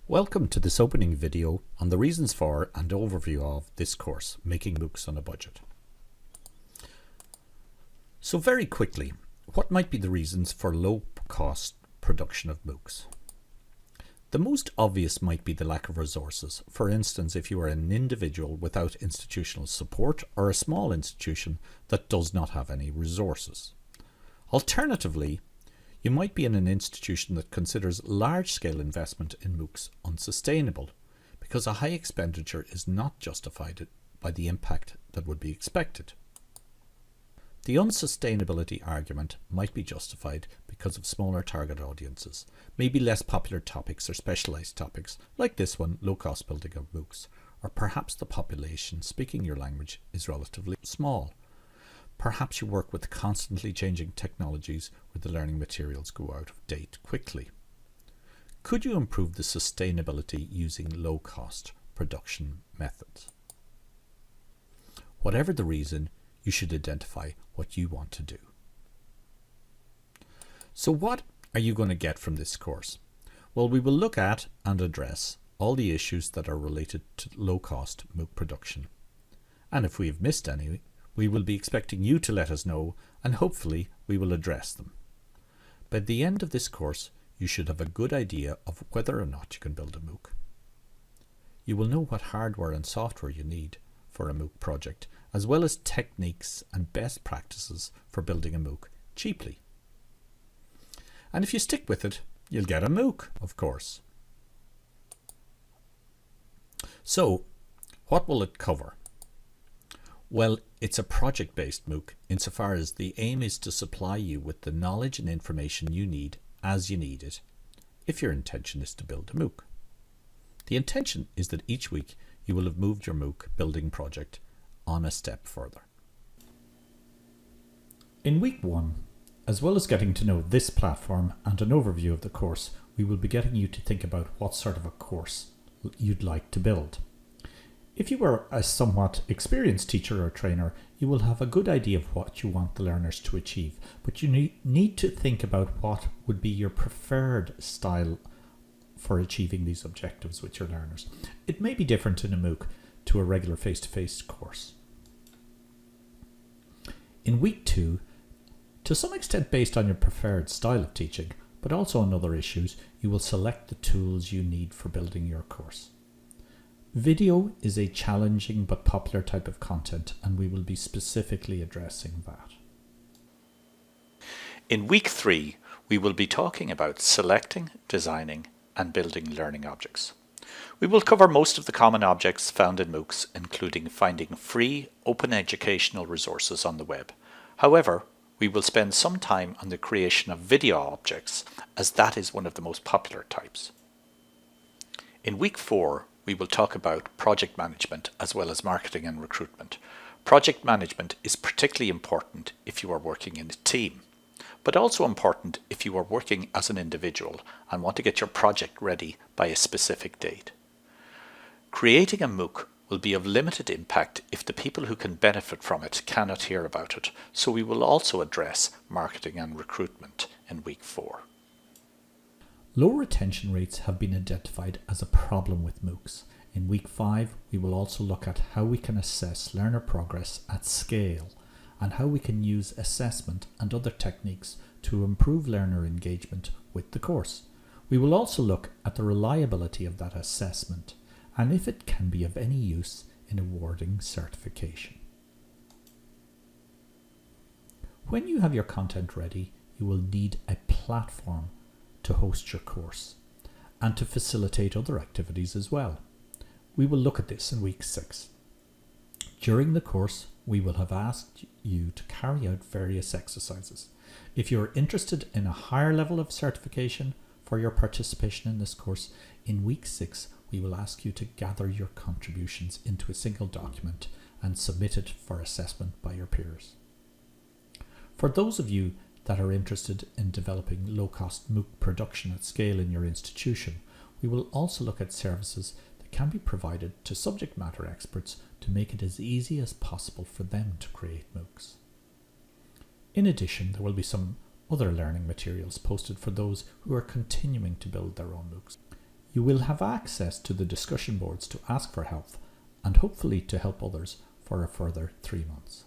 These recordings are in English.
Welcome to this opening video on the reasons for and overview of this course, Making MOOCs on a Budget. So very quickly, what might be the reasons for low cost production of MOOCs? The most obvious might be the lack of resources. For instance, if you are an individual without institutional support or a small institution that does not have any resources. Alternatively, you might be in an institution that considers large-scale investment in MOOCs unsustainable because a high expenditure is not justified by the impact that would be expected. The unsustainability argument might be justified because of smaller target audiences, maybe less popular topics or specialised topics like this one, low-cost building of MOOCs, or perhaps the population speaking your language is relatively small. Perhaps you work with constantly changing technologies where the learning materials go out of date quickly. Could you improve the sustainability using low-cost production methods? Whatever the reason, you should identify what you want to do. So what are you going to get from this course? Well, we will look at and address all the issues that are related to low-cost MOOC production. And if we have missed any, we will be expecting you to let us know, and hopefully we will address them. By the end of this course, you should have a good idea of whether or not you can build a MOOC. You will know what hardware and software you need for a MOOC project, as well as techniques and best practices for building a MOOC cheaply. And if you stick with it, you'll get a MOOC, of course. So, what will it cover? Well, it's a project-based MOOC insofar as the aim is to supply you with the knowledge and information you need as you need it, if your intention is to build a MOOC. The intention is that each week you will have moved your MOOC building project on a step further. In week 1, as well as getting to know this platform and an overview of the course, we will be getting you to think about what sort of a course you'd like to build. If you are a somewhat experienced teacher or trainer, you will have a good idea of what you want the learners to achieve, but you need to think about what would be your preferred style for achieving these objectives with your learners. It may be different in a MOOC to a regular face-to-face course. In week 2, to some extent based on your preferred style of teaching, but also on other issues, you will select the tools you need for building your course. Video is a challenging but popular type of content, and we will be specifically addressing that. In week 3, we will be talking about selecting, designing, and building learning objects. We will cover most of the common objects found in MOOCs, including finding free, open educational resources on the web. However, we will spend some time on the creation of video objects, as that is one of the most popular types. In week 4, we will talk about project management as well as marketing and recruitment. Project management is particularly important if you are working in a team, but also important if you are working as an individual and want to get your project ready by a specific date. Creating a MOOC will be of limited impact if the people who can benefit from it cannot hear about it, so we will also address marketing and recruitment in week 4. Low retention rates have been identified as a problem with MOOCs. In week 5, we will also look at how we can assess learner progress at scale and how we can use assessment and other techniques to improve learner engagement with the course. We will also look at the reliability of that assessment and if it can be of any use in awarding certification. When you have your content ready, you will need a platform to host your course and to facilitate other activities as well. We will look at this in week 6. During the course, we will have asked you to carry out various exercises. If you are interested in a higher level of certification for your participation in this course, in week 6, we will ask you to gather your contributions into a single document and submit it for assessment by your peers. For those of you that are interested in developing low-cost MOOC production at scale in your institution, we will also look at services that can be provided to subject matter experts to make it as easy as possible for them to create MOOCs. In addition, there will be some other learning materials posted for those who are continuing to build their own MOOCs. You will have access to the discussion boards to ask for help and hopefully to help others for a further 3 months.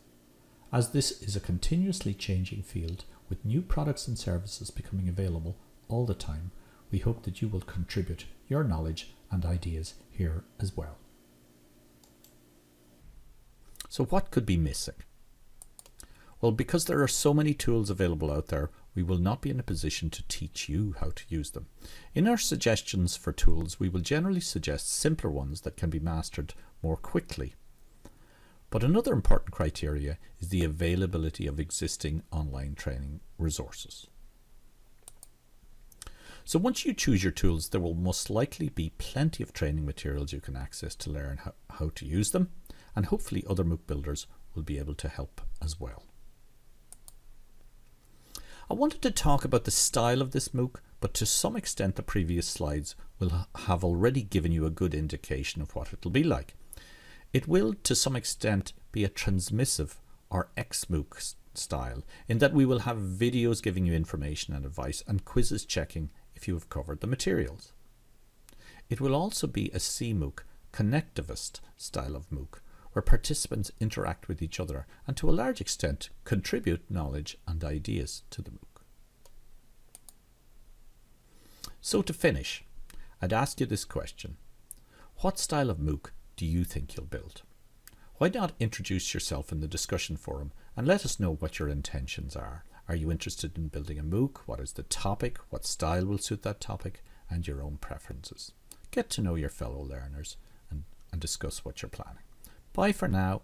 As this is a continuously changing field with new products and services becoming available all the time, we hope that you will contribute your knowledge and ideas here as well. So what could be missing? Well, because there are so many tools available out there, we will not be in a position to teach you how to use them. In our suggestions for tools, we will generally suggest simpler ones that can be mastered more quickly. But another important criteria is the availability of existing online training resources. So once you choose your tools, there will most likely be plenty of training materials you can access to learn how to use them, and hopefully other MOOC builders will be able to help as well. I wanted to talk about the style of this MOOC, but to some extent the previous slides will have already given you a good indication of what it will be like. It will to some extent be a transmissive or ex-MOOC style, in that we will have videos giving you information and advice and quizzes checking if you have covered the materials. It will also be a CMOOC, connectivist style of MOOC, where participants interact with each other and to a large extent contribute knowledge and ideas to the MOOC. So to finish, I'd ask you this question. What style of MOOC do you think you'll build? Why not introduce yourself in the discussion forum and let us know what your intentions are. Are you interested in building a MOOC? What is the topic? What style will suit that topic? And your own preferences. Get to know your fellow learners and discuss what you're planning. Bye for now.